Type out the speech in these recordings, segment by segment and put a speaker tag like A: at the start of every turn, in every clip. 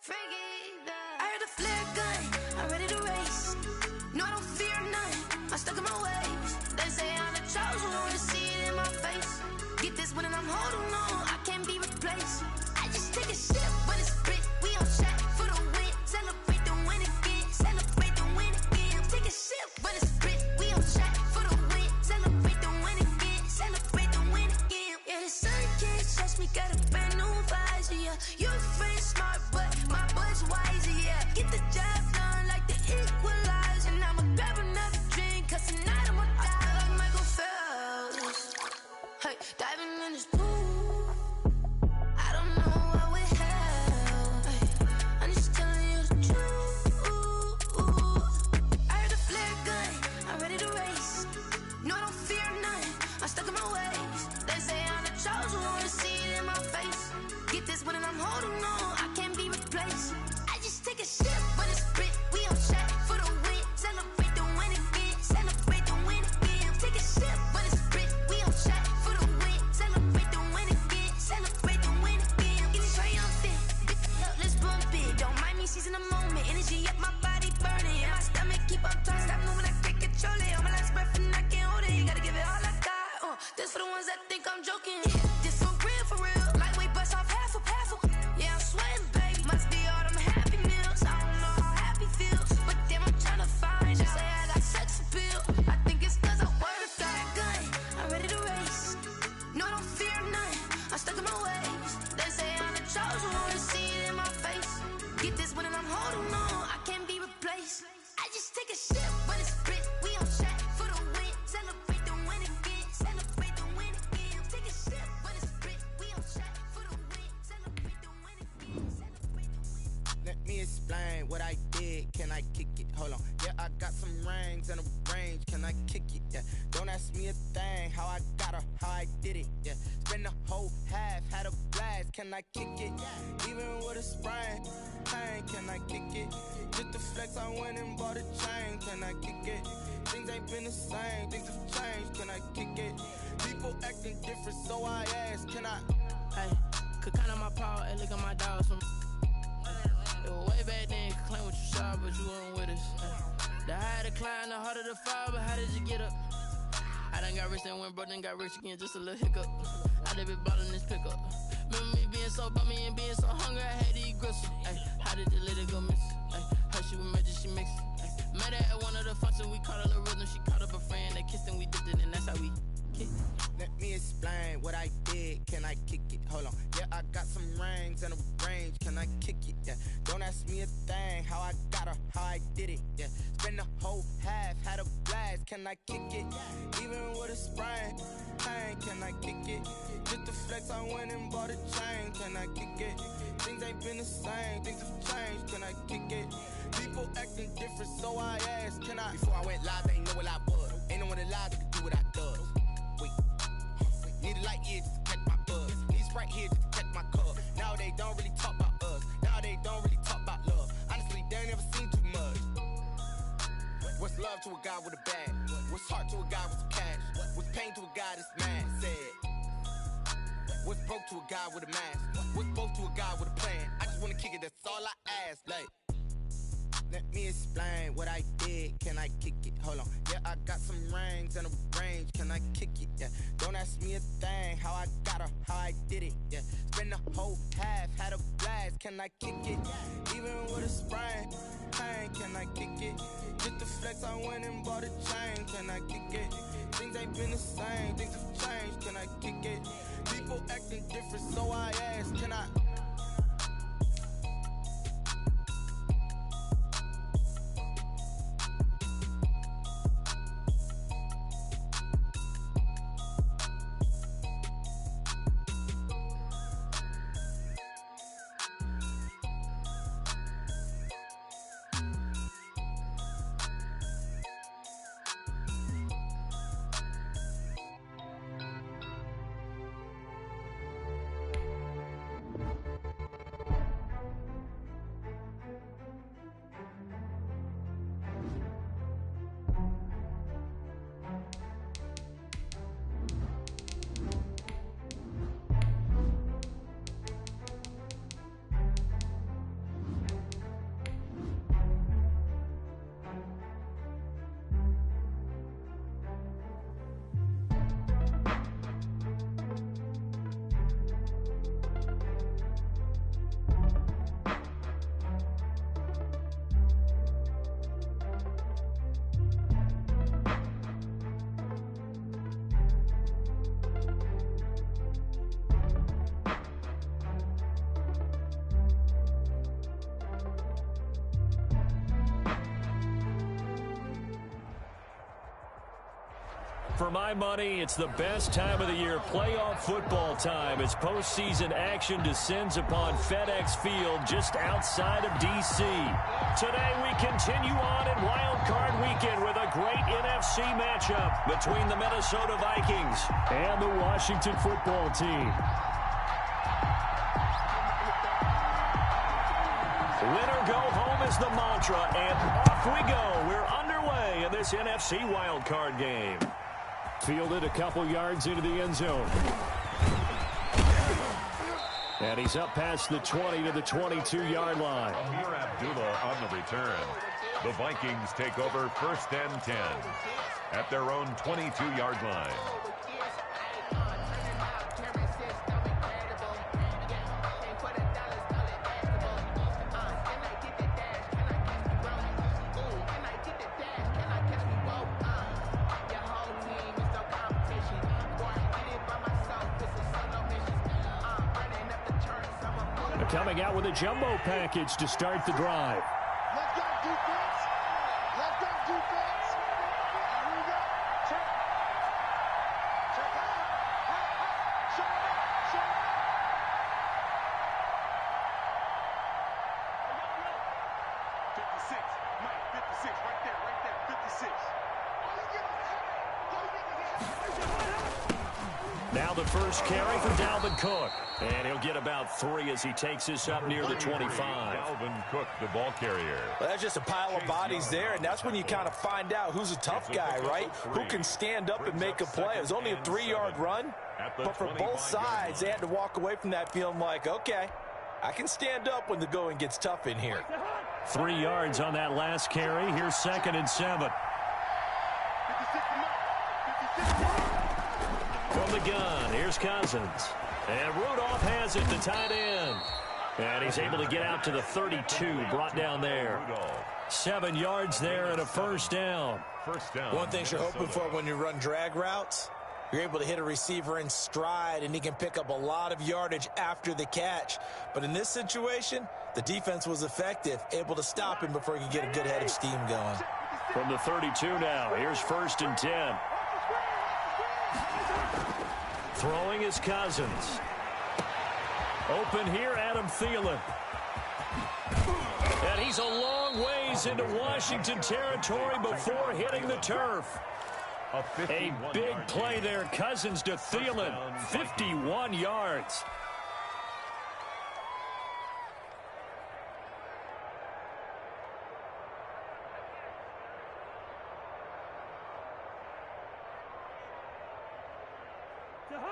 A: I heard the flare gun, I'm ready to race. No, I don't fear none, I'm stuck in my ways. They say I'm the chosen one, to see it in my face. Get this one and I'm holding on, I can't be replaced. I just take a sip when it's split, we on track for the win. Celebrate the win again, celebrate the win again. Take a sip when it's split, we on track for the win. Celebrate the win again, celebrate the win again. Yeah, the sun can't touch me, got a brand new visor, yeah. Your friend smart, but my boy's wiser, yeah. Get the job done like the equalizer. And I'ma grab another drink, cause tonight I'ma die like Michael Phelps. Hey, diving in this pool, I don't know what would help. Hey, I'm just telling you the truth. I heard the flare gun, I'm ready to race. No, I don't fear none, I'm stuck in my ways. They say I'm the chosen one, to see it in my face. Get this one and I'm holding on, I can't be replaced. I just take a sip when it's split, we on track for the win. Celebrate the win again, celebrate the win again. Take a sip when it's split, we on track for the win. Celebrate the win again, celebrate the win again. Get it triumphant, let's bump it. Don't mind me seizing the moment, energy up my body burning. And my stomach keep on turning, stop moving, I can't control it. On my last breath and I can't hold it, you gotta give it all I got. This for the ones that think I'm joking. This for real. Lightweight bust off half a. Yeah, I'm sweating, baby. Must be all them happy meals. I don't know how happy feels, but damn, I'm trying to find you. Say I got sex appeal. I think it's cause I work a gun. I'm ready to race. No, I don't fear none, I'm stuck in my ways. They say I'm the chosen one, to see it in my face. Get this one and I'm holding on, I can't be replaced. I just take a sip when it's split, we on track for the win. Celebrate the win again, celebrate the win again. Take a sip when it's split, we on track for the win. Celebrate the win again, celebrate the win.
B: Let me explain what I did. Can I kick it? Hold on. Yeah, I got some rings and a range. Can I kick it? Yeah. Don't ask me a thing. How I got her, how I did it. Yeah. Spend the whole half, had a blast. Can I kick it? Even with a sprain, pain. Can I kick it? Just the flex, I went and bought a chain. Can I kick it? Things ain't been the same. Things have changed. Can I kick it? People acting different, so I ask. Can I?
C: Hey, could count on my power and look at my dogs from. It was way back then, could claim what you saw, but you weren't with us. The higher the climb, the harder the fall, but how did you get up? I done got rich and went broke, then got rich again, just a little hiccup. I done been ballin' this pickup. Remember me being so bummy and being so hungry, I had to eat gristle. Ay, how did you let it go miss? Ay, how she was magic, she mixed. Met her at one of the functions, we caught a little rhythm, she caught up a friend, they kissed and we dipped it, and that's how we kicked.
B: Let me explain what I did. Can I kick it? Hold on. Yeah, I got some rings and a range. Can I kick it? Yeah. Don't ask me a thing. How I got her, how I did it. Yeah. Spend the whole half, had a blast. Can I kick it? Even with a sprain, pain. Can I kick it? Just the flex, I went and bought a chain. Can I kick it? Things ain't been the same. Things have changed. Can I kick it? People acting different, so I ask. Can I? Before I went live, they ain't know what I was. Ain't no one alive that could do what I does. Wait. Need a light here just to catch my buzz. Need Sprite here just to catch my cup. Now they don't really talk about us. Now they don't really talk about love. Honestly, they ain't never seen too much. What's love to a guy with a bag? What's heart to a guy with some cash? What's pain to a guy that's mad? Said. What's broke to a guy with a mask? What's both to a guy with a plan? I just wanna kick it, that's all I ask. Like, let me explain what I did. Can I kick it? Hold on. Yeah, I got some rings and a range. Can I kick it? Yeah. Don't ask me a thing. How I got her, how I did it. Yeah. Spend the whole half, had a blast. Can I kick it? Even with a sprain, pain. Can I kick it? Just the flex, I went and bought a chain. Can I kick it? Things ain't been the same. Things have changed. Can I kick it? People acting different, so I ask. Can I?
D: For my money, it's the best time of the year, playoff football time, as postseason action descends upon FedEx Field just outside of D.C. Today, we continue on in Wild Card Weekend with a great NFC matchup between the Minnesota Vikings and the Washington football team. Win or go home is the mantra, and off we go. We're underway in this NFC Wild Card game. Fielded a couple yards into the end zone. And he's up past the 20 to the 22-yard line.
E: Amir Abdullah on the return. The Vikings take over 1st and 10 at their own 22-yard line.
D: Coming out with a jumbo package to start the drive.
F: Let's go, defense. Let's go, defense. Here we go. Check. Check out. Check out. Check out. 56. Mike, 56. Right there. 56.
D: Now the first carry for Dalvin Cook. And he'll get about 3 as he takes this up near the 25.
E: Dalvin Cook, the ball carrier.
G: Well, that's just a pile of bodies there, and that's when you kind of find out who's a tough guy, right? Who can stand up and make a play. It was only a 3-yard run, but for both sides, they had to walk away from that feeling like, okay, I can stand up when the going gets tough in here.
D: 3 yards on that last carry. Here's 2nd and 7. From the gun, here's Cousins. And Rudolph has it, the tight end. And he's able to get out to the 32, brought down there. 7 yards there and a first down.
G: One thing you're hoping for when you run drag routes, you're able to hit a receiver in stride, and he can pick up a lot of yardage after the catch. But in this situation, the defense was effective, able to stop him before he could get a good head of steam going.
D: From the 32 now, here's 1st and 10. Throwing is Cousins. Open here, Adam Thielen. And he's a long ways into Washington territory before hitting the turf. A big play there, Cousins to Thielen, 51 yards.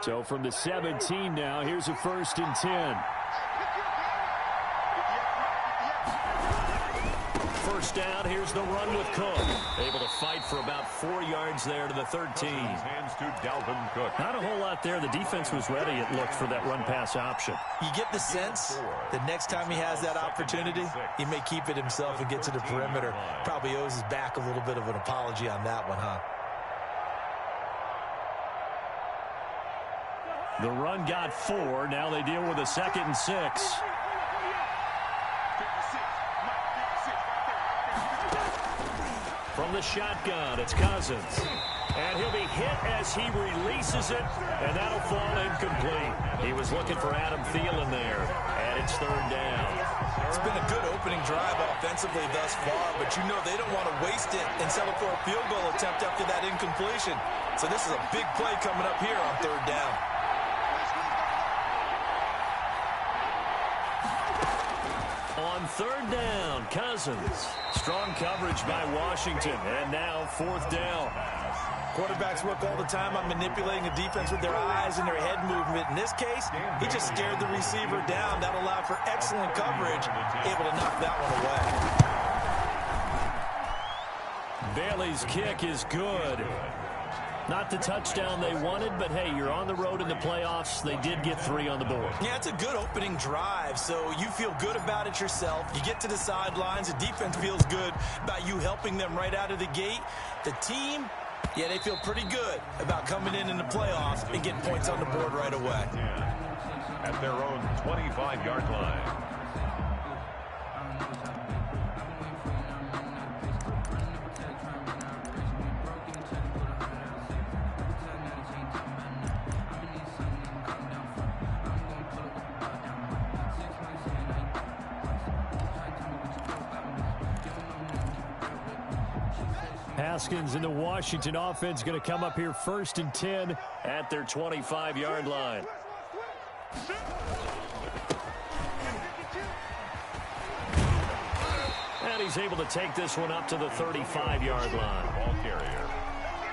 D: So from the 17 now, here's a 1st and 10. First down, here's the run with Cook. Able to fight for about 4 yards there to the 13.
E: Hands to Dalvin Cook.
D: Not a whole lot there. The defense was ready, it looked, for that run-pass option.
G: You get the sense that next time he has that opportunity, he may keep it himself and get to the perimeter. Probably owes his back a little bit of an apology on that one, huh?
D: The run got 4. Now they deal with a 2nd and 6. From the shotgun, it's Cousins. And he'll be hit as he releases it, and that'll fall incomplete. He was looking for Adam Thielen there, and it's 3rd down.
G: It's been a good opening drive offensively thus far, but you know they don't want to waste it and settle for a field goal attempt after that incompletion. So this is a big play coming up here on 3rd down.
D: On 3rd down, Cousins. Strong coverage by Washington, and now 4th down.
G: Quarterbacks work all the time on manipulating a defense with their eyes and their head movement. In this case, he just stared the receiver down. That allowed for excellent coverage, able to knock that one away.
D: Bailey's kick is good. Not the touchdown they wanted, but hey, you're on the road in the playoffs. They did get 3 on the board.
G: Yeah, it's a good opening drive, so you feel good about it yourself. You get to the sidelines. The defense feels good about you helping them right out of the gate. The team, yeah, they feel pretty good about coming in the playoffs and getting points on the board right away.
E: At their own 25-yard line.
D: Haskins and the Washington offense going to come up here 1st and 10 at their 25-yard line. And he's able to take this one up to the 35-yard line.
E: Ball carrier.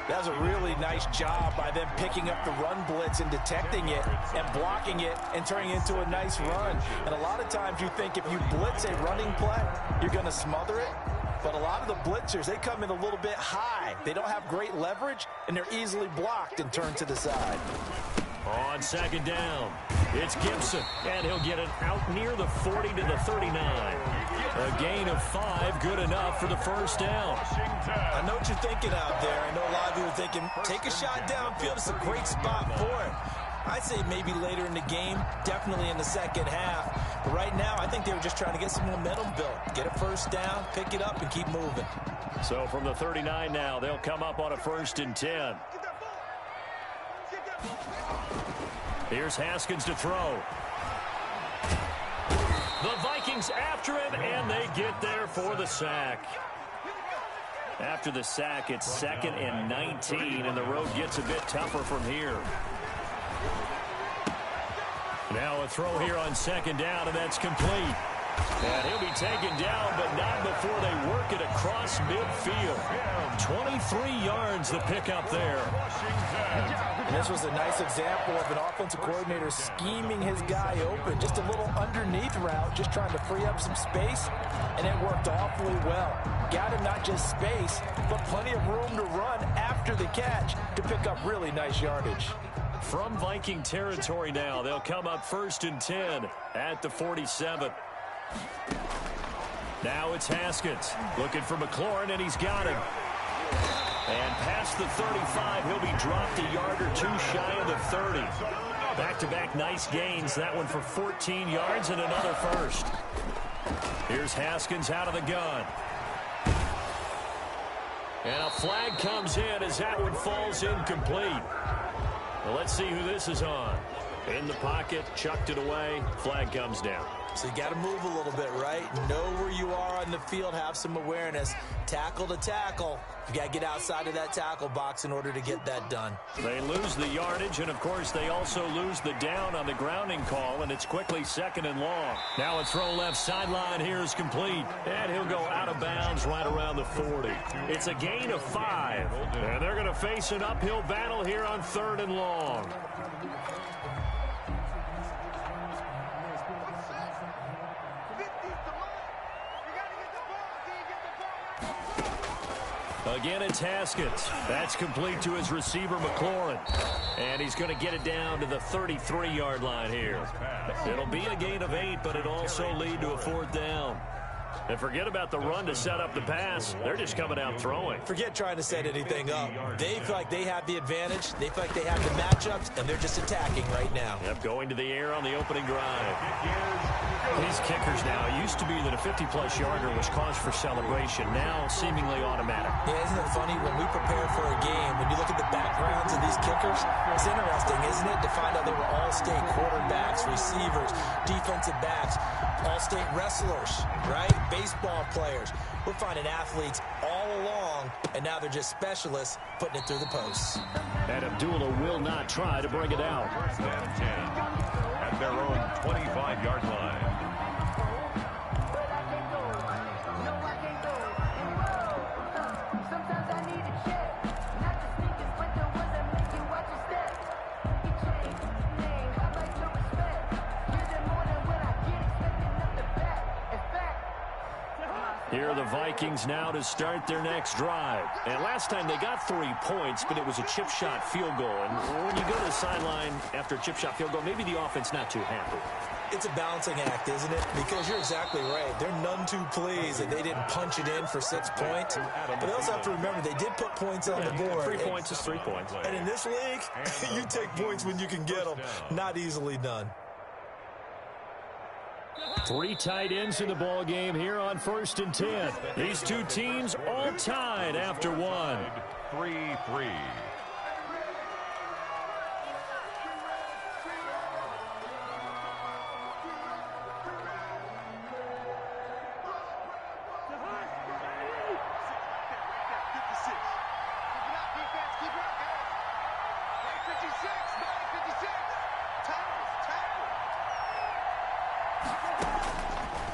G: That was a really nice job by them picking up the run blitz and detecting it and blocking it and turning it into a nice run. And a lot of times you think if you blitz a running play, you're going to smother it. But a lot of the blitzers, they come in a little bit high. They don't have great leverage, and they're easily blocked and turned to the side.
D: On 2nd down, it's Gibson, and he'll get it out near the 40 to the 39. A gain of 5, good enough for the 1st down.
G: I know what you're thinking out there. I know a lot of you are thinking, take a shot downfield. It's a great spot for it. I'd say maybe later in the game, definitely in the second half. But right now, I think they were just trying to get some momentum built. Get a 1st down, pick it up, and keep moving.
D: So from the 39 now, they'll come up on a 1st and 10. Here's Haskins to throw. The Vikings after him, and they get there for the sack. After the sack, it's 2nd and 19, and the road gets a bit tougher from here. Now a throw here on 2nd down, and that's complete. And he'll be taken down, but not before they work it across midfield. 23 yards the pickup there.
G: And this was a nice example of an offensive coordinator scheming his guy open. Just a little underneath route, just trying to free up some space, and it worked awfully well. Got him not just space, but plenty of room to run after the catch to pick up really nice yardage.
D: From Viking territory now, they'll come up 1st and 10 at the 47. Now it's Haskins looking for McLaurin, and he's got him. And past the 35, he'll be dropped a yard or 2 shy of the 30. Back-to-back nice gains. That one for 14 yards and another 1st. Here's Haskins out of the gun. And a flag comes in as that one falls incomplete. Well, let's see who this is on. In the pocket, chucked it away, flag comes down.
G: So you got to move a little bit, right? Know where you are on the field, have some awareness. Tackle to tackle. You got to get outside of that tackle box in order to get that done.
D: They lose the yardage, and, of course, they also lose the down on the grounding call, and it's quickly 2nd and long. Now a throw left sideline here is complete, and he'll go out of bounds right around the 40. It's a gain of 5, and they're going to face an uphill battle here on 3rd and long. Again, it's Haskins. That's complete to his receiver, McLaurin. And he's going to get it down to the 33-yard line here. It'll be a gain of 8, but it'll also lead to a 4th down. And forget about the run to set up the pass. They're just coming out throwing.
G: Forget trying to set anything up. They feel like they have the advantage. They feel like they have the matchups, and they're just attacking right now.
D: Yep, going to the air on the opening drive. These kickers now, it used to be that a 50-plus yarder was cause for celebration. Now, seemingly automatic.
G: Yeah, isn't it funny? When we prepare for a game, when you look at the backgrounds of these kickers, it's interesting, isn't it, to find out they were all-state quarterbacks, receivers, defensive backs, all-state wrestlers, right? Baseball players. We're finding athletes all along, and now they're just specialists putting it through the posts.
D: And Abdullah will not try to bring it out.
E: 1st and 10 at their own 25-yard line.
D: Here are the Vikings now to start their next drive. And last time they got 3 points, but it was a chip shot field goal. And when you go to the sideline after a chip shot field goal, maybe the offense not too happy.
G: It's a balancing act, isn't it? Because you're exactly right. They're none too pleased that they didn't punch it in for 6 points. But they also have to remember they did put points on the board.
D: 3 points is 3 points.
G: And in this league, you take points when you can get them. Not easily done.
D: 3 tight ends in the ball game here on 1st and 10. These two teams all tied after 1.
E: 3-3.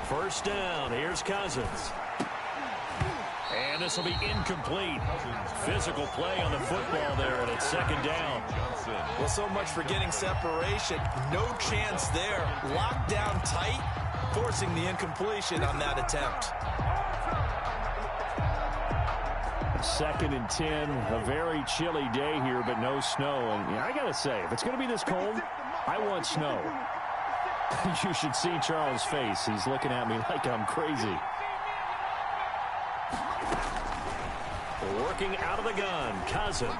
D: First down. Here's Cousins. And this will be incomplete. Physical play on the football there, and it's second down.
G: Well, so much for getting separation. No chance there. Locked down tight, forcing the incompletion on that attempt.
D: 2nd and 10. A very chilly day here, but no snow. And yeah, I got to say, if it's going to be this cold, I want snow. You should see Charles' face. He's looking at me like I'm crazy. Working out of the gun, Cousins.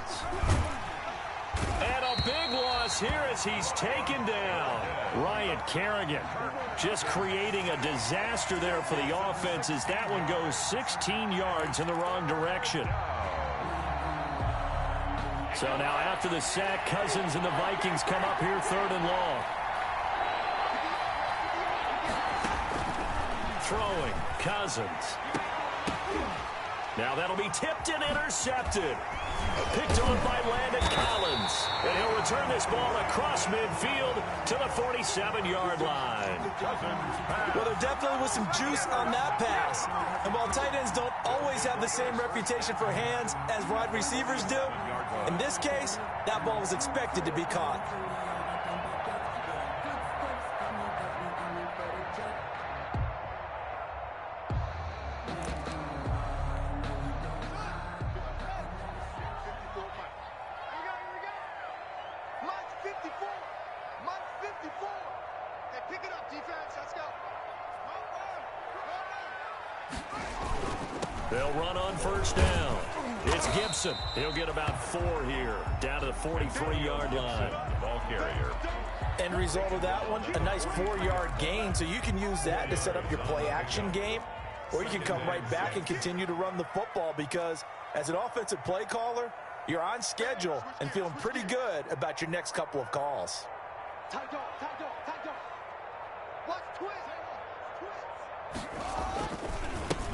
D: And a big loss here as he's taken down. Ryan Kerrigan just creating a disaster there for the offense as that one goes 16 yards in the wrong direction. So now after the sack, Cousins and the Vikings come up here 3rd and long. Throwing, Cousins. Now that'll be tipped and intercepted. Picked on by Landon Collins. And he'll return this ball across midfield to the 47-yard line.
G: Well, there definitely was some juice on that pass. And while tight ends don't always have the same reputation for hands as wide receivers do, in this case, that ball was expected to be caught.
D: They'll run on first down. It's Gibson. He'll get about 4 here, down to the 43-yard line.
E: Ball carrier.
G: End result of that one, a nice 4-yard gain, so you can use that to set up your play-action game, or you can come right back and continue to run the football because as an offensive play caller, you're on schedule and feeling pretty good about your next couple of calls.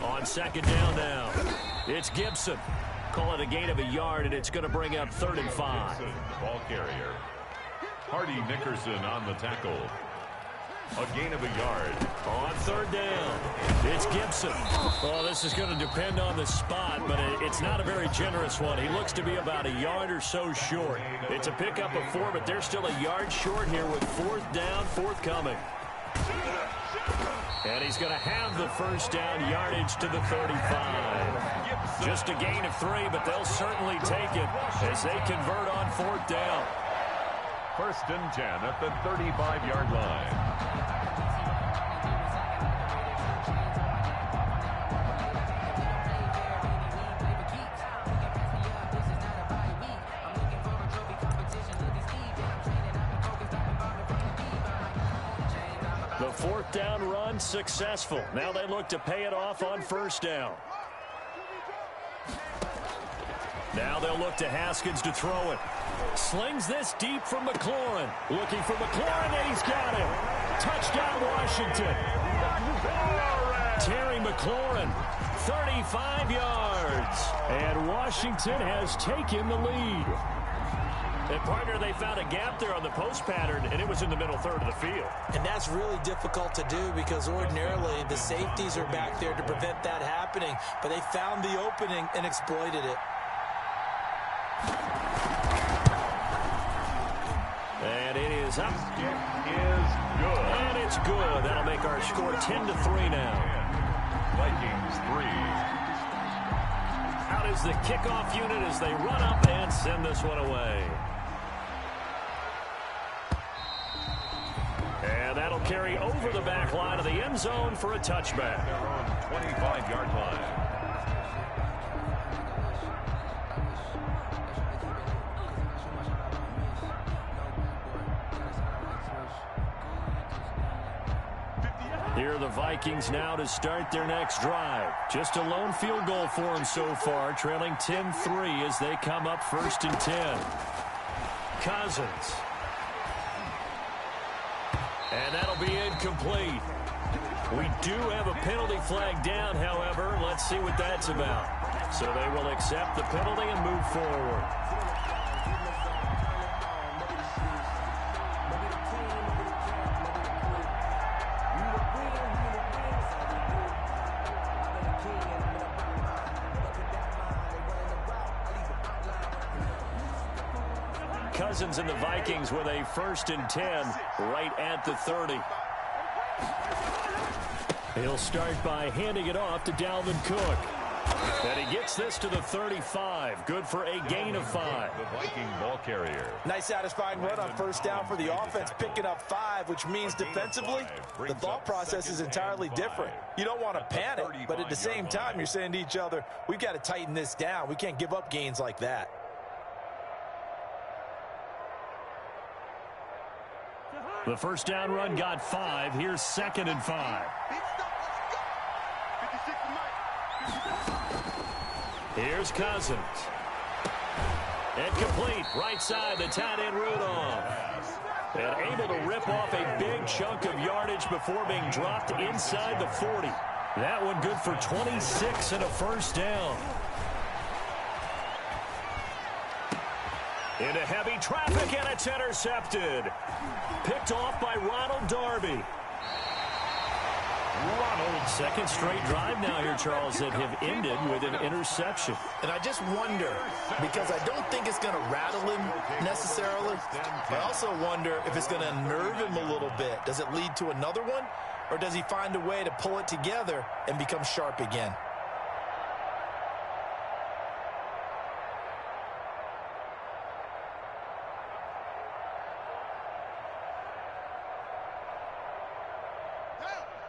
D: On second down now, it's Gibson. Call it a gain of a yard, and it's going to bring up 3rd and 5.
E: Ball carrier. Hardy Nickerson on the tackle. A gain of a yard.
D: On 3rd down, it's Gibson. Well, this is going to depend on the spot, but it's not a very generous one. He looks to be about a yard or so short. It's a pickup of 4, but they're still a yard short here with 4th down, forthcoming. And he's going to have the first down, yardage to the 35. Just a gain of 3, but they'll certainly take it as they convert on 4th down.
E: 1st and 10 at the 35-yard line.
D: The 4th down run successful. Now they look to pay it off on 1st down. Now they'll look to Haskins to throw it. Slings this deep from McLaurin. Looking for McLaurin, and he's got it. Touchdown, Washington. Terry McLaurin, 35 yards. And Washington has taken the lead. And, partner, they found a gap there on the post pattern, and it was in the middle 3rd of the field.
G: And that's really difficult to do because ordinarily the safeties are back there to prevent that happening. But they found the opening and exploited it.
D: And it is up.
E: It is good.
D: And it's good. That'll make our score 10-3 now.
E: Vikings 3.
D: Out is the kickoff unit as they run up and send this one away. And that'll carry over the back line of the end zone for a touchback.
E: They're on 25-yard line.
D: Here are the Vikings now to start their next drive. Just a lone field goal for them so far, trailing 10-3 as they come up 1st and 10. Cousins. And that'll be incomplete. We do have a penalty flag down, however. Let's see what that's about. So they will accept the penalty and move forward. Kirk Cousins and the Vikings with a 1st and 10 right at the 30. He'll start by handing it off to Dalvin Cook. And he gets this to the 35. Good for a gain of 5.
E: The Viking ball carrier.
G: Nice satisfying run on 1st down for the offense, picking up 5, which means defensively, the thought process is entirely different. You don't want to panic, but at the same time, you're saying to each other, we've got to tighten this down. We can't give up gains like that.
D: The 1st down run got 5. Here's 2nd and 5. Here's Cousins. Incomplete. Right side, the tight end Rudolph. And able to rip off a big chunk of yardage before being dropped inside the 40. That one good for 26 and a 1st down. Into heavy traffic, and it's intercepted. Picked off by Ronald Darby. Ronald, 2nd straight drive now here, Charles, that have ended with an interception.
H: And I just wonder, because I don't think it's going to rattle him necessarily, I also wonder if it's going to unnerve him a little bit. Does it lead to another one, or does he find a way to pull it together and become sharp again?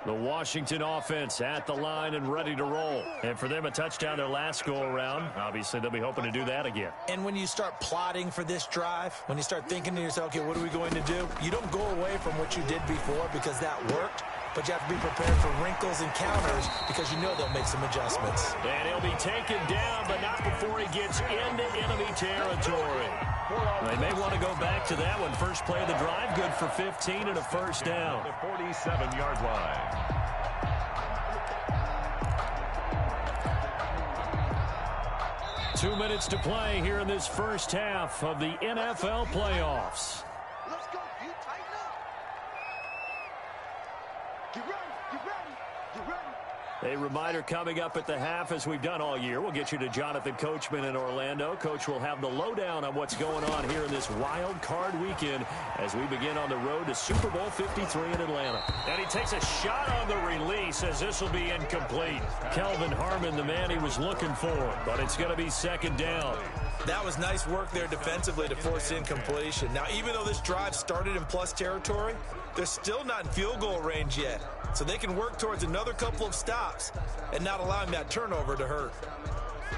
D: The Washington offense at the line and ready to roll. And for them, a touchdown their last go-around. Obviously, they'll be hoping to do that again.
H: And when you start plotting for this drive, when you start thinking to yourself, okay, what are we going to do? You don't go away from what you did before because that worked, but you have to be prepared for wrinkles and counters because you know they'll make some adjustments.
D: And he'll be taken down, but not before he gets into enemy territory. They may want to go back to that one. First play of the drive, good for 15 and a 1st down.
E: The 47-yard line.
D: 2 minutes to play here in this 1st half of the NFL playoffs.
F: Let's go. You tighten up. Get ready. Get ready. Get ready.
D: A reminder coming up at the half, as we've done all year. We'll get you to Jonathan Coachman in Orlando. Coach will have the lowdown on what's going on here in this wild card weekend as we begin on the road to Super Bowl 53 in Atlanta. And he takes a shot on the release as this will be incomplete. Kelvin Harmon, the man he was looking for, but it's going to be 2nd down.
H: That was nice work there defensively to force incompletion. Now, even though this drive started in plus territory, they're still not in field goal range yet. So they can work towards another couple of stops and not allowing that turnover to hurt.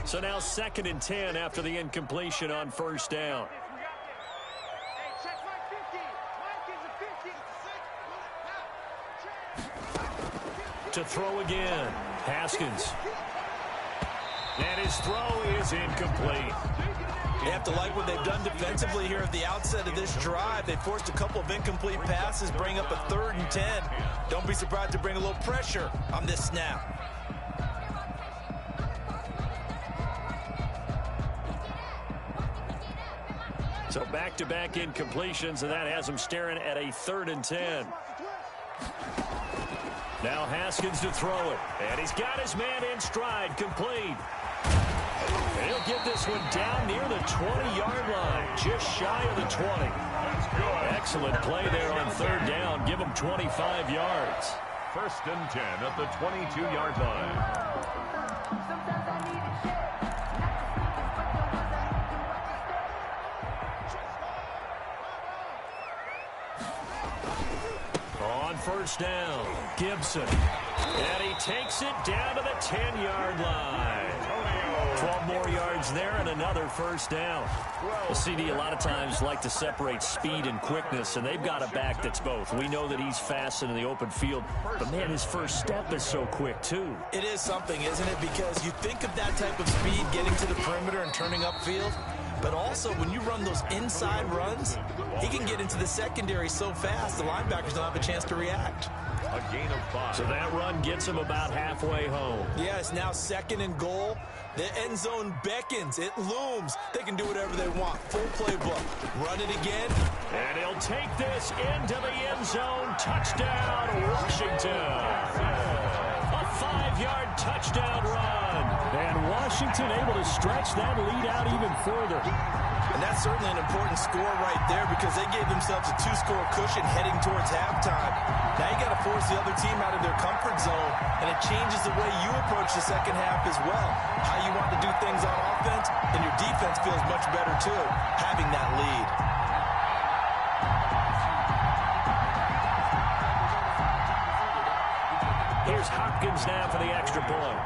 D: So now 2nd and 10 after the incompletion on 1st down. To throw again, Haskins. And his throw is incomplete.
H: They have to like what they've done defensively here at the outset of this drive. They forced a couple of incomplete passes, bring up a 3rd and 10. Don't be surprised to bring a little pressure on this snap.
D: So back-to-back incompletions, and that has them staring at a 3rd and 10. Now Haskins to throw it. And he's got his man in stride, complete. And he'll get this one down near the 20-yard line, just shy of the 20. Excellent play there on 3rd down. Give him 25 yards.
E: 1st and 10 at the 22-yard line.
D: On 1st down, Gibson. And he takes it down to the 10-yard line. 12 more yards there and another 1st down. The CD a lot of times like to separate speed and quickness, and they've got a back that's both. We know that he's fast in the open field, but man, his first step is so quick too.
H: It is something, isn't it? Because you think of that type of speed getting to the perimeter and turning upfield, but also when you run those inside runs, he can get into the secondary so fast the linebackers don't have a chance to react.
E: A gain of 5.
D: So that run gets him about halfway home.
H: Yeah, it's now 2nd and goal. The end zone beckons. It looms. They can do whatever they want. Full playbook. Run it again.
D: And he'll take this into the end zone. Touchdown, Washington. A 5-yard touchdown run. And Washington able to stretch that lead out even further.
H: And that's certainly an important score right there because they gave themselves a 2-score cushion heading towards halftime. Now you got to force the other team out of their comfort zone, and it changes the way you approach the second half as well. How you want to do things on offense, and your defense feels much better too, having that lead.
D: Here's Hopkins now for the extra point.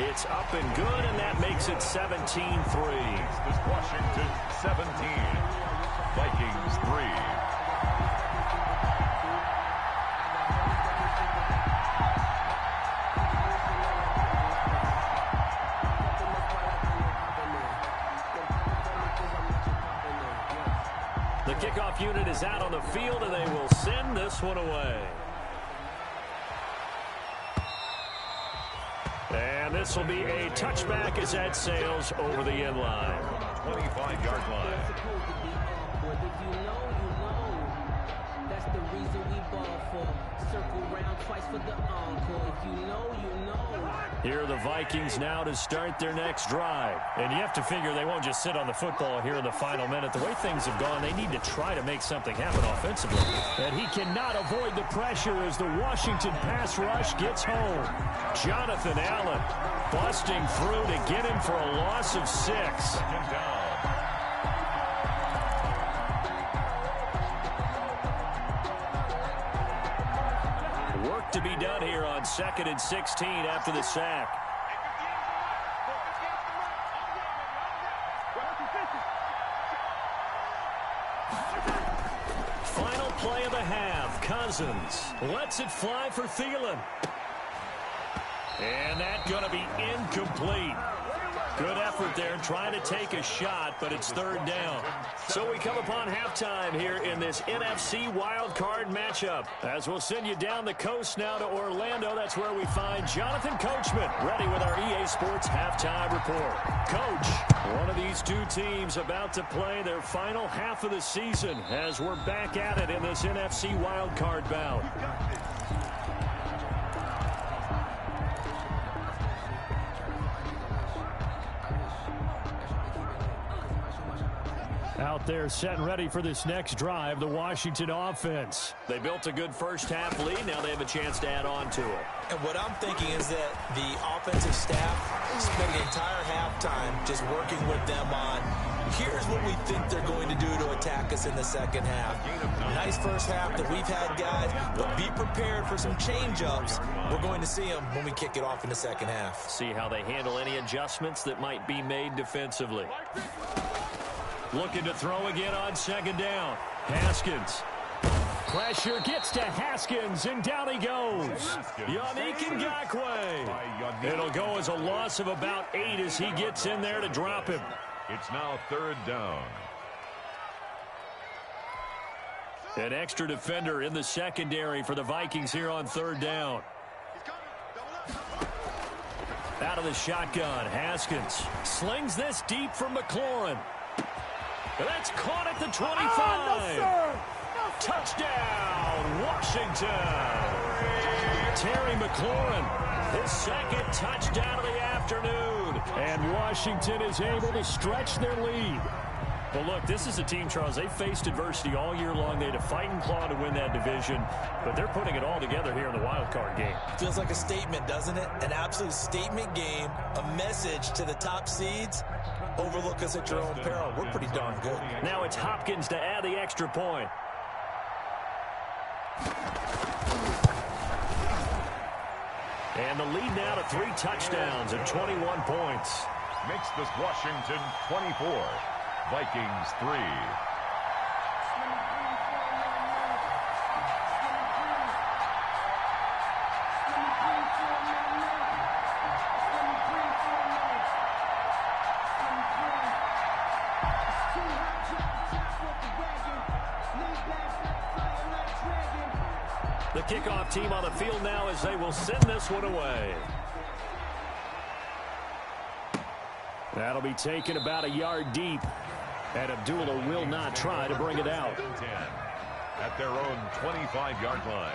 D: It's up and good, and that makes it 17-3.
E: This Washington 17, Vikings 3.
D: The kickoff unit is out on the field, and they will send this one away. And this will be a touchback as that sails over the end line.
E: 25-yard line.
I: That's the reason we ball for. Circle round twice for the encore. If you know, you know.
D: Here are the Vikings now to start their next drive. And you have to figure they won't just sit on the football here in the final minute. The way things have gone, they need to try to make something happen offensively. And he cannot avoid the pressure as the Washington pass rush gets home. Jonathan Allen busting through to get him for a loss of 6.
E: Second down.
D: Work to be done here on 2nd and 16 after the sack. Final play of the half. Cousins lets it fly for Thielen. And that's going to be incomplete. Good effort there trying to take a shot, but it's 3rd down. So we come upon halftime here in this NFC wildcard matchup. As we'll send you down the coast now to Orlando, that's where we find Jonathan Coachman ready with our EA Sports halftime report. Coach, one of these two teams about to play their final half of the season as we're back at it in this NFC wildcard bout. Out there set and ready for this next drive, the Washington offense. They built a good first half lead. Now they have a chance to add on to it.
G: And what I'm thinking is that the offensive staff spent the entire halftime just working with them on, here's what we think they're going to do to attack us in the second half. Nice first half that we've had, guys, but be prepared for some change-ups. We're going to see them when we kick it off in the second half.
D: See how they handle any adjustments that might be made defensively. Looking to throw again on 2nd down. Haskins. Pressure gets to Haskins, and down he goes. Yannick Ngakoue. It'll go as a loss of about 8 as he gets in there to drop him.
E: It's now 3rd down.
D: An extra defender in the secondary for the Vikings here on 3rd down. Out of the shotgun, Haskins slings this deep for McLaurin. That's caught at the 25. Touchdown, Washington. Terry McLaurin, his 2nd touchdown of the afternoon. And Washington is able to stretch their lead. But look, this is a team, Charles, they faced adversity all year long. They had to fight and claw to win that division, but they're putting it all together here in the wild card game.
G: Feels like a statement, doesn't it? An absolute statement game, a message to the top seeds. Overlook us at your own peril. We're pretty darn good.
D: Now it's Hopkins to add the extra point. And the lead now to 3 touchdowns and 21 points.
E: Makes this Washington 24, Vikings 3.
D: The kickoff team on the field now as they will send this one away. That'll be taken about a yard deep. And Abdullah will not try to bring it out.
E: 10 at their own 25-yard line.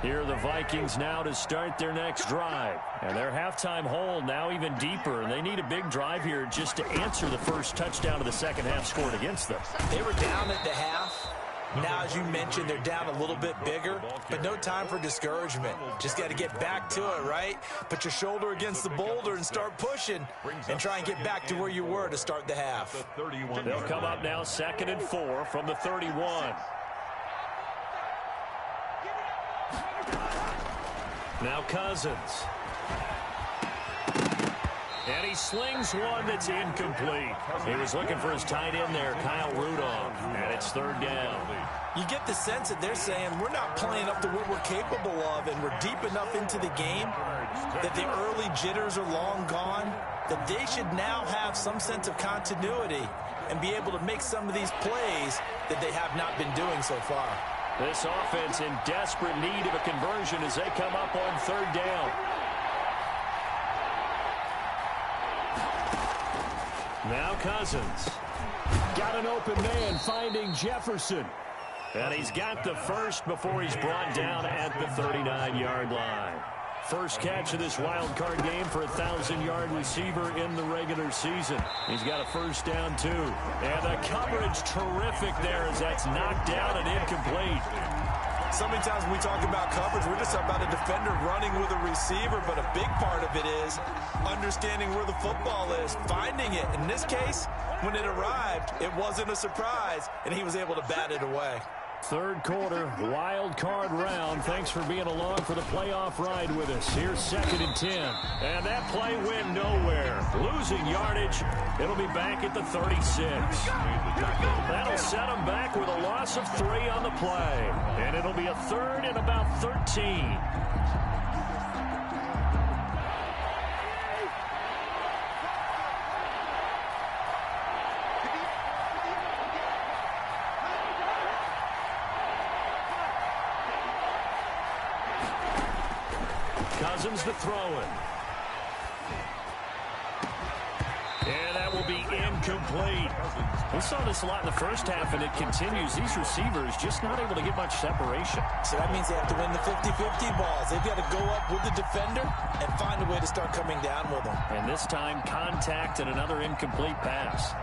D: Here are the Vikings now to start their next drive. And their halftime hole now even deeper. And they need a big drive here just to answer the first touchdown of the second half scored against them.
G: They were down at the half. Now, as you mentioned, they're down a little bit bigger, but no time for discouragement. Just got to get back to it, right? Put your shoulder against the boulder and start pushing and try and get back to where you were to start the half.
D: They'll come up now 2nd and 4 from the 31. Now Cousins. And he slings one that's incomplete. He was looking for his tight end there, Kyle Rudolph, and it's 3rd down.
G: You get the sense that they're saying we're not playing up to what we're capable of, and we're deep enough into the game that the early jitters are long gone, that they should now have some sense of continuity and be able to make some of these plays that they have not been doing so far.
D: This offense in desperate need of a conversion as they come up on 3rd down. Now Cousins. Got an open man finding Jefferson. And he's got the first before he's brought down at the 39-yard line. First catch of this wild card game for a 1,000-yard receiver in the regular season. He's got a first down, too. And the coverage terrific there as that's knocked down and incomplete.
G: So many times when we talk about coverage, we're just about a defender running with a receiver, but a big part of it is understanding where the football is, finding it. In this case, when it arrived, it wasn't a surprise, and he was able to bat it away.
D: 3rd quarter, wild card round. Thanks for being along for the playoff ride with us. Here's 2nd and 10. And that play went nowhere. Losing yardage. It'll be back at the 36. That'll set them back with a loss of 3 on the play. And it'll be a 3rd and about 13. Cousins to throw it. And that will be incomplete. We saw this a lot in the first half, and it continues. These receivers just not able to get much separation.
G: So that means they have to win the 50-50 balls. They've got to go up with the defender and find a way to start coming down with them.
D: And this time, contact and another incomplete pass.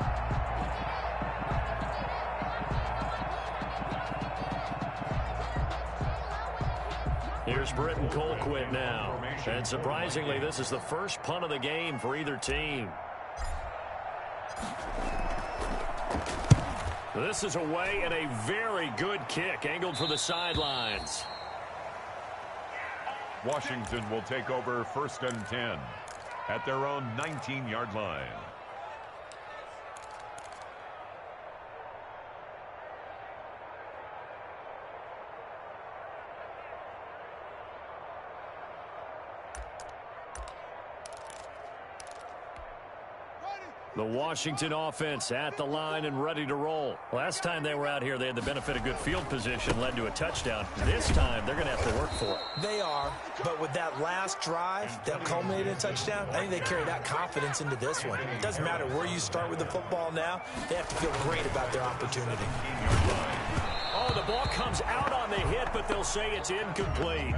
D: Here's Britton Colquitt now. And surprisingly, this is the first punt of the game for either team. This is away and a very good kick angled for the sidelines.
E: Washington will take over 1st and 10 at their own 19-yard line.
D: The Washington offense at the line and ready to roll. Last time they were out here, they had the benefit of good field position, led to a touchdown. This time, they're going to have to work for it.
G: They are, but with that last drive that culminated in a touchdown, I think they carry that confidence into this one. It doesn't matter where you start with the football now. They have to feel great about their opportunity.
D: Oh, the ball comes out on the hit, but they'll say it's incomplete.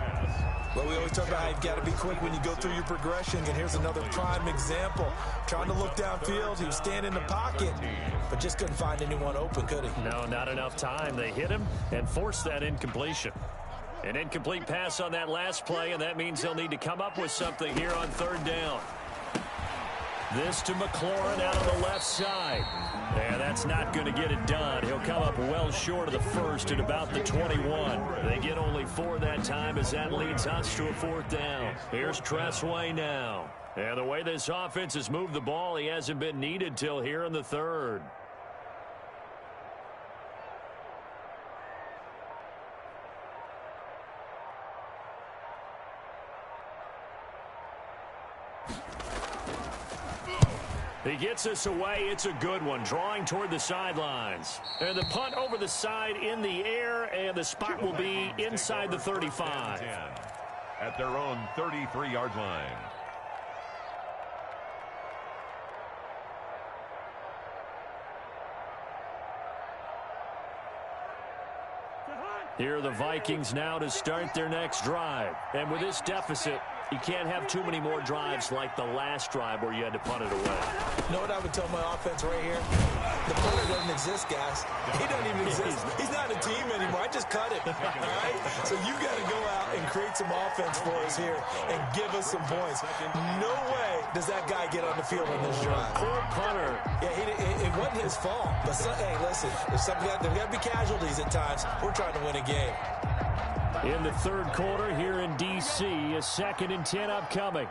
G: Well, we always talk about how you've got to be quick when you go through your progression, and here's another prime example. Trying to look downfield, he was standing in the pocket, but just couldn't find anyone open, could he?
D: No, not enough time. They hit him and forced that incompletion. An incomplete pass on that last play, and that means they'll need to come up with something here on 3rd down. This to McLaurin out on the left side. And that's not going to get it done. He'll come up well short of the first at about the 21. They get only 4 that time as that leads us to a 4th down. Here's Tressway now. And the way this offense has moved the ball, he hasn't been needed till here in the 3rd. He gets us away. It's a good one. Drawing toward the sidelines. And the punt over the side in the air, and the spot will be inside the 35.
E: At their own 33-yard line.
D: Here are the Vikings now to start their next drive. And with this deficit, you can't have too many more drives like the last drive where you had to punt it away.
G: You know what I would tell my offense right here? The punter doesn't exist, guys. He doesn't even exist. He's not a team anymore. I just cut him. All right? So you got to go out and create some offense for us here and give us some points. No way does that guy get on the field on this drive.
D: Poor punter.
G: Yeah, it wasn't his fault. But, hey, listen, there's got to be casualties at times. We're trying to win a game.
D: In the third quarter here in D.C., a 2nd and 10 upcoming.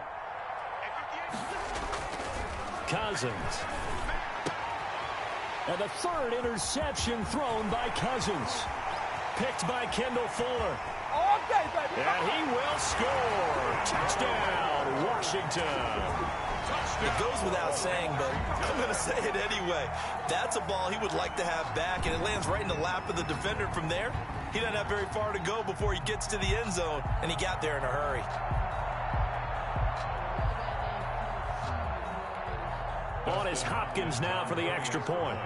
D: Cousins. And the third interception thrown by Cousins. Picked by Kendall Fuller. And he will score. Touchdown, Washington.
G: It goes without saying, but I'm going to say it anyway. That's a ball he would like to have back, and it lands right in the lap of the defender from there. He doesn't have very far to go before he gets to the end zone, and he got there in a hurry.
D: On is Hopkins now for the extra point.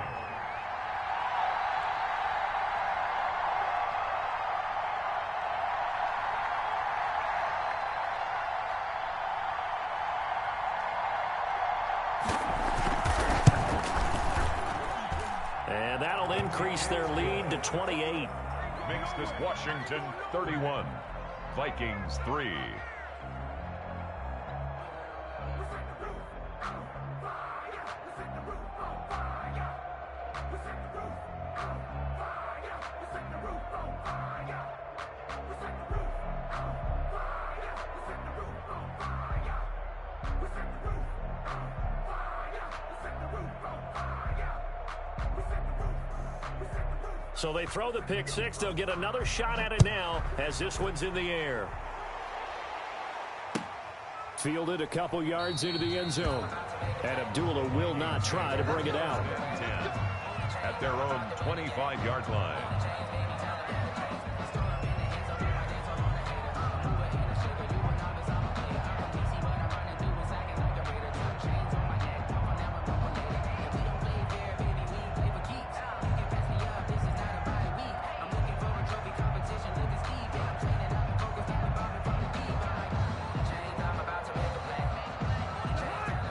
D: And that'll increase their lead to 28.
E: Makes this Washington 31, Vikings 3.
D: So they throw the pick six. They'll get another shot at it now as this one's in the air. Fielded a couple yards into the end zone. And Abdullah will not try to bring it out.
E: 10 at their own 25-yard line.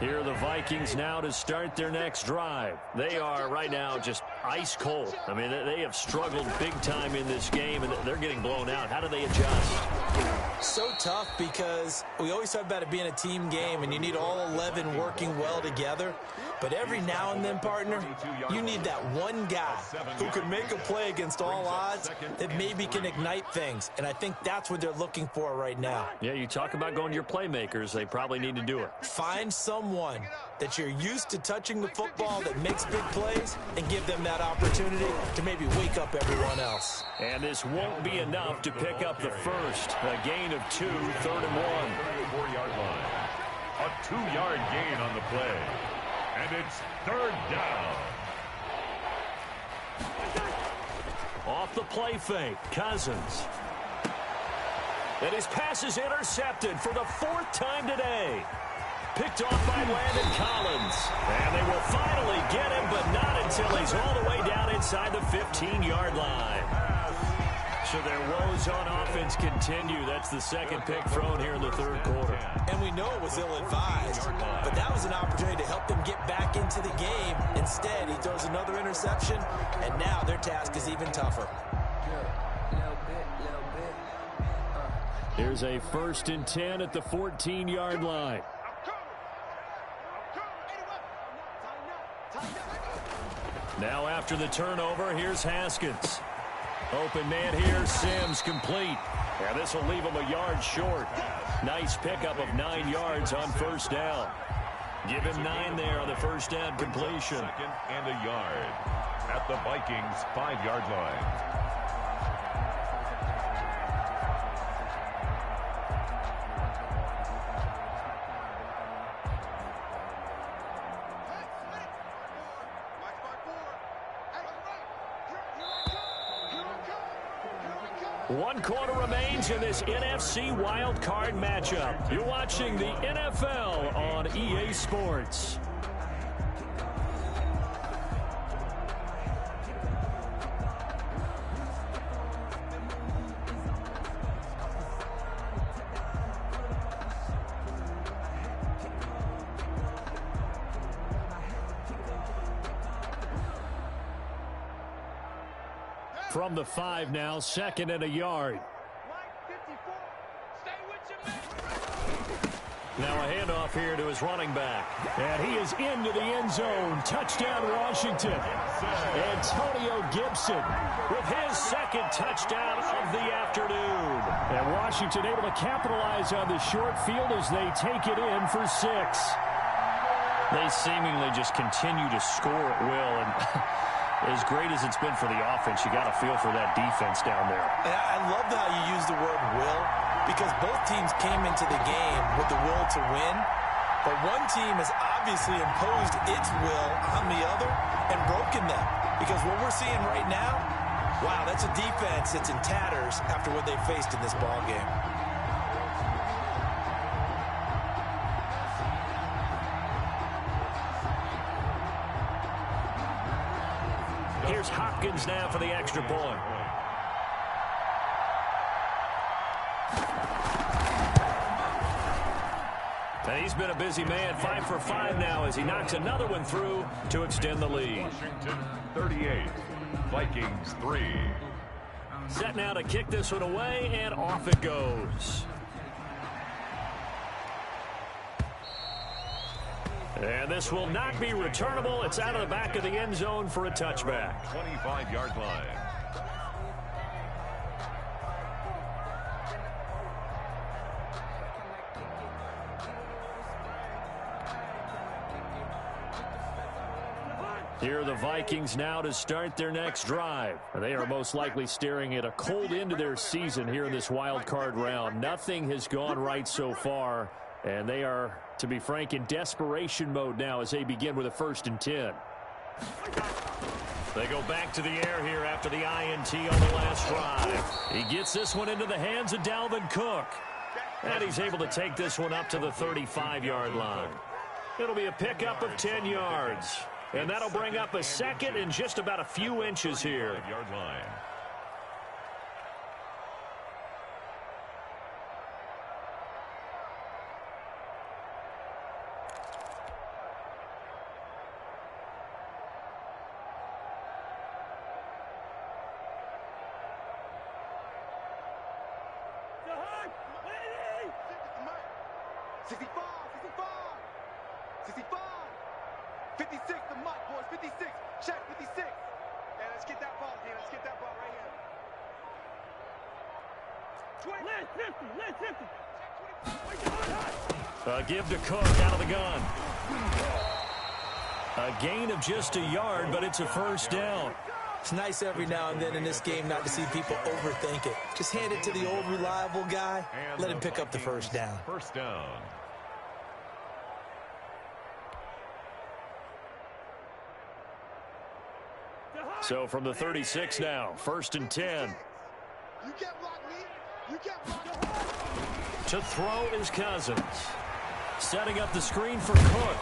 D: Here are the Vikings now to start their next drive. They are right now just ice cold. I mean, they have struggled big time in this game, and they're getting blown out. How do they adjust?
G: So tough because we always talk about it being a team game, and you need all 11 working well together. But every now and then, partner, you need that one guy who can make a play against all odds that maybe can ignite things. And I think that's what they're looking for right now.
D: Yeah, you talk about going to your playmakers. They probably need to do it.
G: Find someone that you're used to touching the football that makes big plays and give them that opportunity to maybe wake up everyone else.
D: And this won't be enough to pick up the first. A gain of 2, 3rd and 1.
E: 34-yard line. A 2-yard gain on the play. And it's 3rd down.
D: Off the play fake, Cousins. And his pass is intercepted for the 4th time today. Picked off by Landon Collins. And they will finally get him, but not until he's all the way down inside the 15-yard line. So their woes on offense continue. That's the 2nd pick thrown here in the 3rd quarter.
G: And we know it was ill-advised, but that was an opportunity to help them get back into the game. Instead, he throws another interception, and now their task is even tougher.
D: Here's a 1st and 10 at the 14-yard line. Now after the turnover, here's Haskins. Open man here, Sims complete. Yeah, this will leave him a yard short. Nice pickup of 9 yards on 1st down. Give him 9 there on the 1st down completion.
E: 2nd and a yard at the Vikings' 5-yard line.
D: One quarter remains in this NFC wild card matchup. You're watching the NFL on EA Sports. from the 5 now, 2nd and a yard. Now a handoff here to his running back. And he is into the end zone. Touchdown, Washington. Antonio Gibson with his 2nd touchdown of the afternoon. And Washington able to capitalize on the short field as they take it in for 6. They seemingly just continue to score at will. And as great as it's been for the offense, you got to feel for that defense down there.
H: I love how you use the word will, because both teams came into the game with the will to win, but one team has obviously imposed its will on the other and broken them. Because what we're seeing right now, wow, that's a defense that's in tatters after what they faced in this ball game.
D: Here's Hopkins now for the extra point. And he's been a busy man, 5 for 5 now as he knocks another one through to extend the lead.
E: Washington 38, Vikings 3.
D: Set now to kick this one away, and off it goes. And this will not be returnable. It's out of the back of the end zone for a touchback.
E: 25-yard line.
D: Here are the Vikings now to start their next drive. They are most likely staring at a cold end to their season here in this wild card round. Nothing has gone right so far, and they are, to be frank, in desperation mode now as they begin with a 1st and 10. They go back to the air here after the INT on the last drive. He gets this one into the hands of Dalvin Cook. And he's able to take this one up to the 35-yard line. It'll be a pickup of 10 yards. And that'll bring up a 2nd and just about a few inches here.
E: 5-yard line.
D: Give to Cook out of the gun. A gain of just a yard, but it's a 1st down.
H: It's nice every now and then in this game not to see people overthink it. Just hand it to the old reliable guy. Let him pick up the 1st down.
E: 1st down.
D: So from the 36 now, 1st and 10.
F: You can't block me. You can't block me.
D: To throw is Cousins. Setting up the screen for Cook.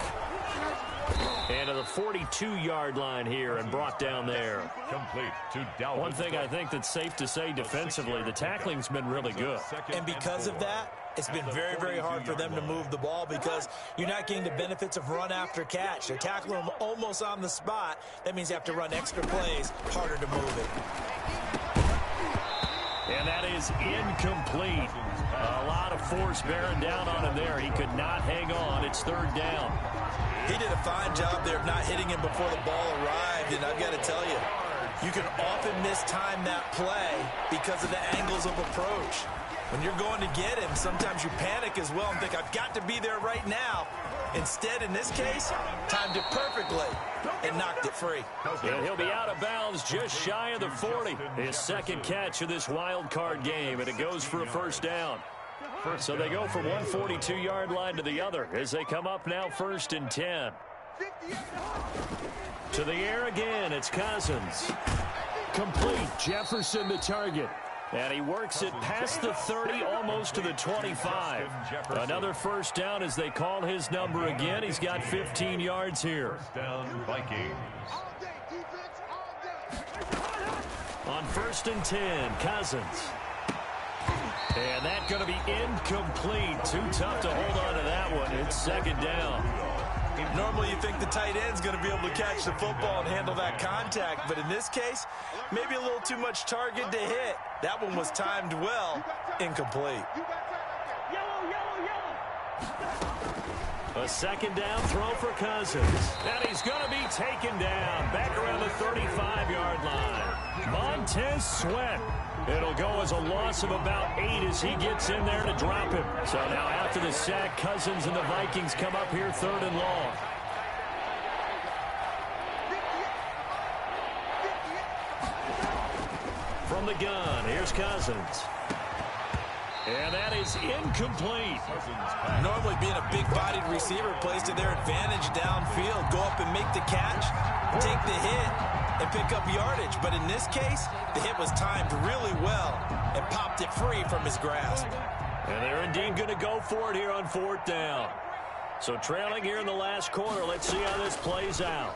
D: And to the 42-yard line here and brought down there.
E: Complete to Dalvin.
D: One thing I think that's safe to say defensively, the tackling's been really good.
H: And because of that, it's been very, very hard for them to move the ball because you're not getting the benefits of run after catch. They're tackling them almost on the spot. That means you have to run extra plays, harder to move it.
D: And that is incomplete. A lot of force bearing down on him there. He could not hang on. It's 3rd down.
H: He did a fine job there of not hitting him before the ball arrived, and I've got to tell you, you can often mistime that play because of the angles of approach. When you're going to get him, sometimes you panic as well and think, I've got to be there right now. Instead, in this case, timed it perfectly and knocked it free.
D: And he'll be out of bounds just shy of the 40. His 2nd catch of this wild card game, and it goes for a 1st down. So they go from one 42-yard line to the other as they come up now 1st and 10. To the air again, it's Cousins. Complete, Jefferson the target. And he works it past the 30, almost to the 25. Another 1st down as they call his number again. He's got 15 yards here.
E: 1st down, Vikings.
D: On 1st and 10, Cousins. And that's going to be incomplete. Too tough to hold on to that one. It's 2nd down.
H: No
G: Normally you think the tight end's going to be able to catch the football and handle that contact, but in this case, maybe a little too much target to hit. That one was timed well, incomplete.
D: A second down throw for Cousins. And he's going to be taken down back around the 35-yard line. Montez Sweat. It'll go as a loss of about 8 as he gets in there to drop him. So now after the sack, Cousins and the Vikings come up here 3rd and long. From the gun, here's Cousins. And that is incomplete.
G: Normally being a big-bodied receiver plays to their advantage downfield. Go up and make the catch, take the hit, and pick up yardage. But in this case, the hit was timed really well and popped it free from his grasp.
D: And they're indeed going to go for it here on 4th down. So trailing here in the last quarter, let's see how this plays out.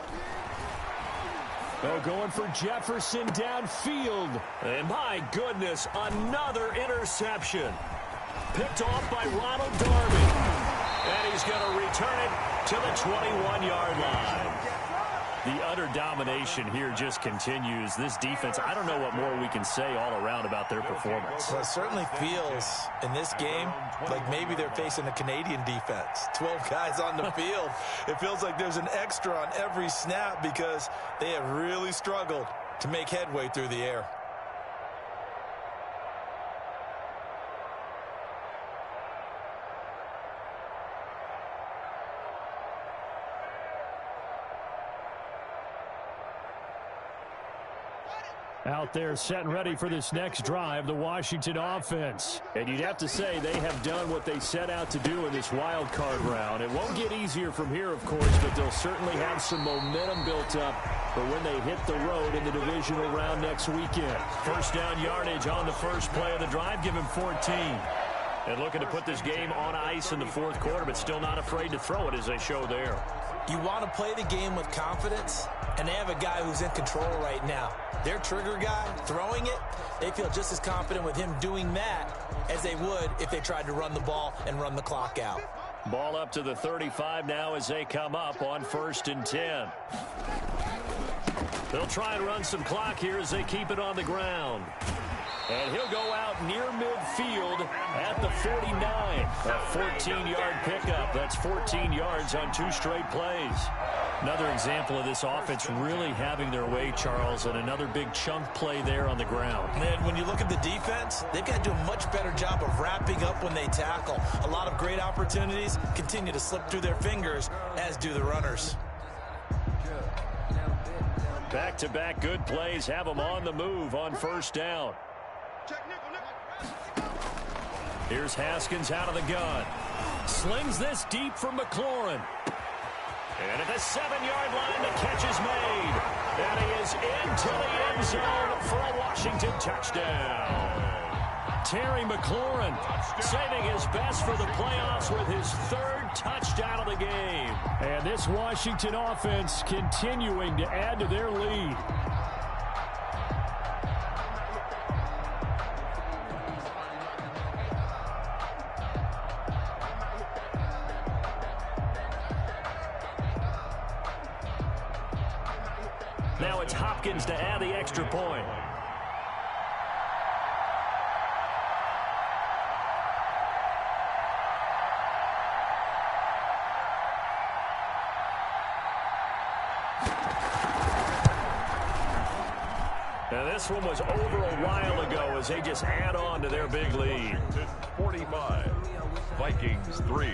D: Oh, going for Jefferson downfield. And my goodness, another interception. Picked off by Ronald Darby. And he's going to return it to the 21-yard line. The utter domination here just continues. This defense, I don't know what more we can say all around about their performance.
G: Well, it certainly feels in this game like maybe they're facing a Canadian defense. 12 guys on the field. It feels like there's an extra on every snap because they have really struggled to make headway through the air.
D: Out there set and ready for this next drive, the Washington offense. And you'd have to say they have done what they set out to do in this wild card round. It won't get easier from here, of course, but they'll certainly have some momentum built up for when they hit the road in the divisional round next weekend. First down yardage on the first play of the drive, give him 14. And looking to put this game on ice in the 4th quarter, but still not afraid to throw it as they show there.
G: You want to play the game with confidence, and they have a guy who's in control right now. Their trigger guy, throwing it, they feel just as confident with him doing that as they would if they tried to run the ball and run the clock out.
D: Ball up to the 35 now as they come up on 1st and 10. They'll try and run some clock here as they keep it on the ground. And he'll go out near midfield at the 49. A 14-yard pickup. That's 14 yards on 2 straight plays. Another example of this offense really having their way, Charles, and another big chunk play there on the ground.
G: And when you look at the defense, they've got to do a much better job of wrapping up when they tackle. A lot of great opportunities continue to slip through their fingers, as do the runners.
D: Back-to-back good plays have them on the move on 1st down. Here's Haskins out of the gun. Slings this deep for McLaurin. And at the 7-yard line, the catch is made. And he is into the end zone for a Washington touchdown. Terry McLaurin saving his best for the playoffs with his 3rd touchdown of the game. And this Washington offense continuing to add to their lead. Now it's Hopkins to add the extra point. Now this one was over a while ago as they just add on to their big lead.
E: 45, Vikings 3.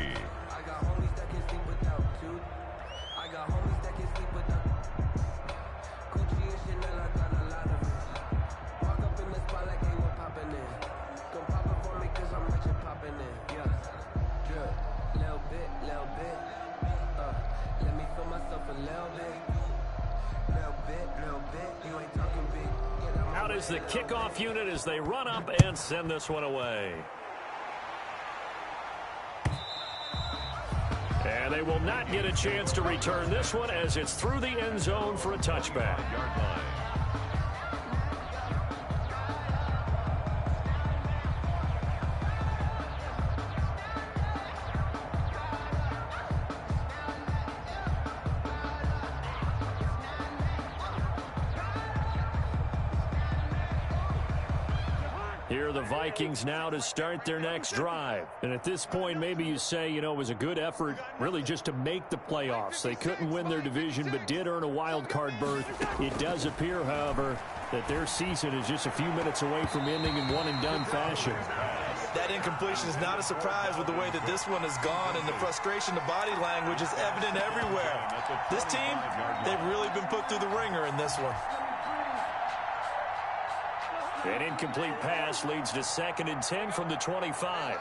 D: Out is the kickoff unit as they run up and send this one away. And they will not get a chance to return this one as it's through the end zone for a touchback. Here are the Vikings now to start their next drive. And at this point, maybe you say, you know, it was a good effort really just to make the playoffs. They couldn't win their division but did earn a wild card berth. It does appear, however, that their season is just a few minutes away from ending in one-and-done fashion.
H: That incompletion is not a surprise with the way that this one has gone, and the frustration, the body language is evident everywhere. This team, they've really been put through the ringer in this one.
D: An incomplete pass leads to 2nd and 10 from the 25.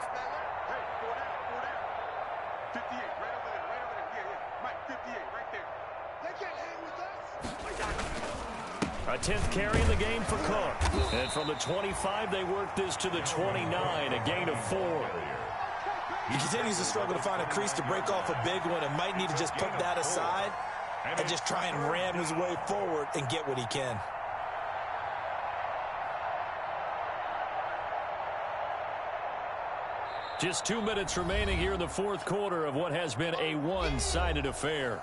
D: A 10th carry in the game for Cook. And from the 25, they work this to the 29, a gain of 4.
H: He continues to struggle to find a crease to break off a big one and might need to just put that aside and just try and ram his way forward and get what he can.
D: Just 2 minutes remaining here in the fourth quarter of what has been a one-sided affair.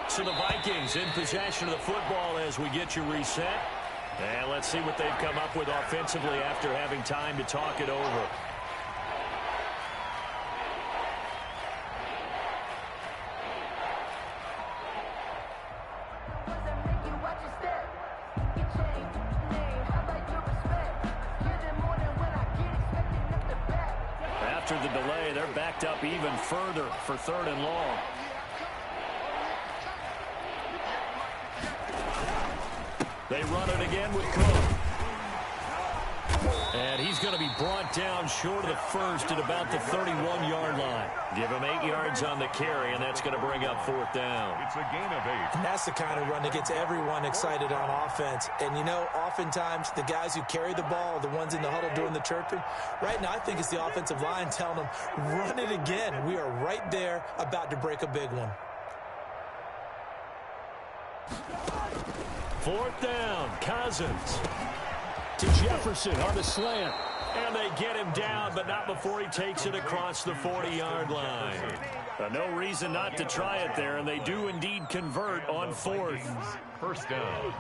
D: So the Vikings in possession of the football as we get you reset. And let's see what they've come up with offensively after having time to talk it over. After the delay, they're backed up even further for 3rd and long. They run it again with Cook. And he's going to be brought down short of the first at about the 31-yard line. Give him 8 yards on the carry, and that's going to bring up 4th down.
E: It's a gain of 8.
H: And that's the kind of run that gets everyone excited on offense. And, you know, oftentimes the guys who carry the ball are the ones in the huddle doing the chirping. Right now, I think it's the offensive line telling them, run it again. We are right there about to break a big one.
D: 4th down, Cousins to Jefferson on the slant. And they get him down, but not before he takes it across the 40-yard line. No reason not to try it there, and they do indeed convert on 4th.
E: 1st down.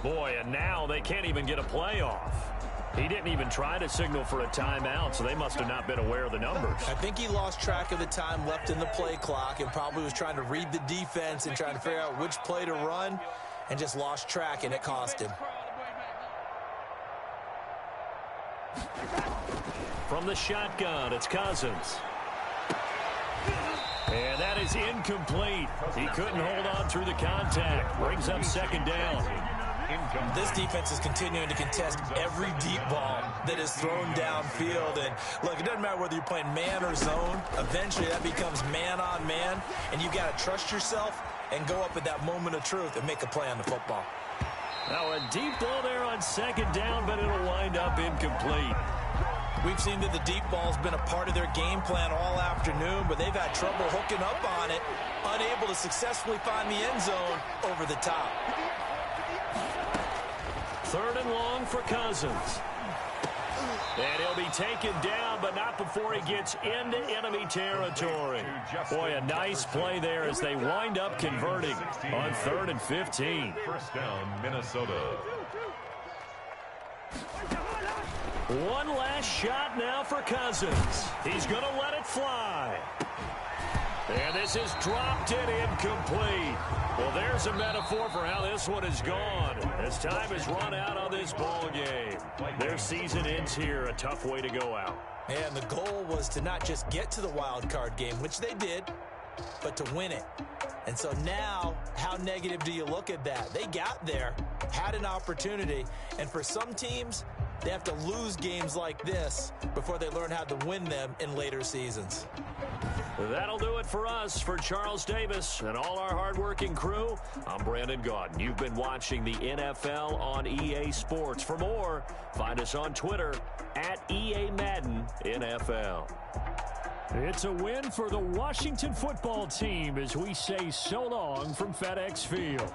D: Boy, and now they can't even get a play off. He didn't even try to signal for a timeout, so they must have not been aware of the numbers.
H: I think he lost track of the time left in the play clock and probably was trying to read the defense and trying to figure out which play to run and just lost track, and it cost him.
D: From the shotgun, it's Cousins. And that is incomplete. He couldn't hold on through the contact. Brings up 2nd down.
H: This defense is continuing to contest every deep ball that is thrown downfield. And, look, it doesn't matter whether you're playing man or zone. Eventually, that becomes man-on-man, and you've got to trust yourself and go up at that moment of truth and make a play on the football.
D: Now, a deep ball there on 2nd down, but it'll wind up incomplete.
H: We've seen that the deep ball's been a part of their game plan all afternoon, but they've had trouble hooking up on it, unable to successfully find the end zone over the top.
D: 3rd and long for Cousins. And he'll be taken down, but not before he gets into enemy territory. Boy, a nice play there as they wind up converting on 3rd and 15.
E: 1st down, Minnesota.
D: One last shot now for Cousins. He's going to let it fly. And this is dropped and incomplete. Well, there's a metaphor for how this one is gone. As time has run out on this ball game. Their season ends here. A tough way to go out.
H: And the goal was to not just get to the wild card game, which they did, but to win it. And so now, how negative do you look at that? They got there, had an opportunity, and for some teams, they have to lose games like this before they learn how to win them in later seasons.
D: That'll do it for us. For Charles Davis and all our hardworking crew, I'm Brandon Gaudin. You've been watching the NFL on EA Sports. For more, find us on Twitter at EA Madden NFL. It's a win for the Washington football team as we say so long from FedEx Field.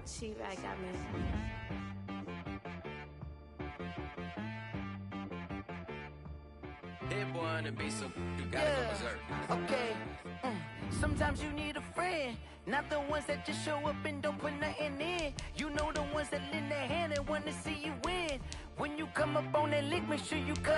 A: She right got me.
J: Hit boy on the beat, so you gotta go berserk.
K: Okay. Sometimes you need a friend, not the ones that just show up and don't put nothing in. You know the ones that lend their hand and wanna see you win. When you come up on that lick, make sure you cut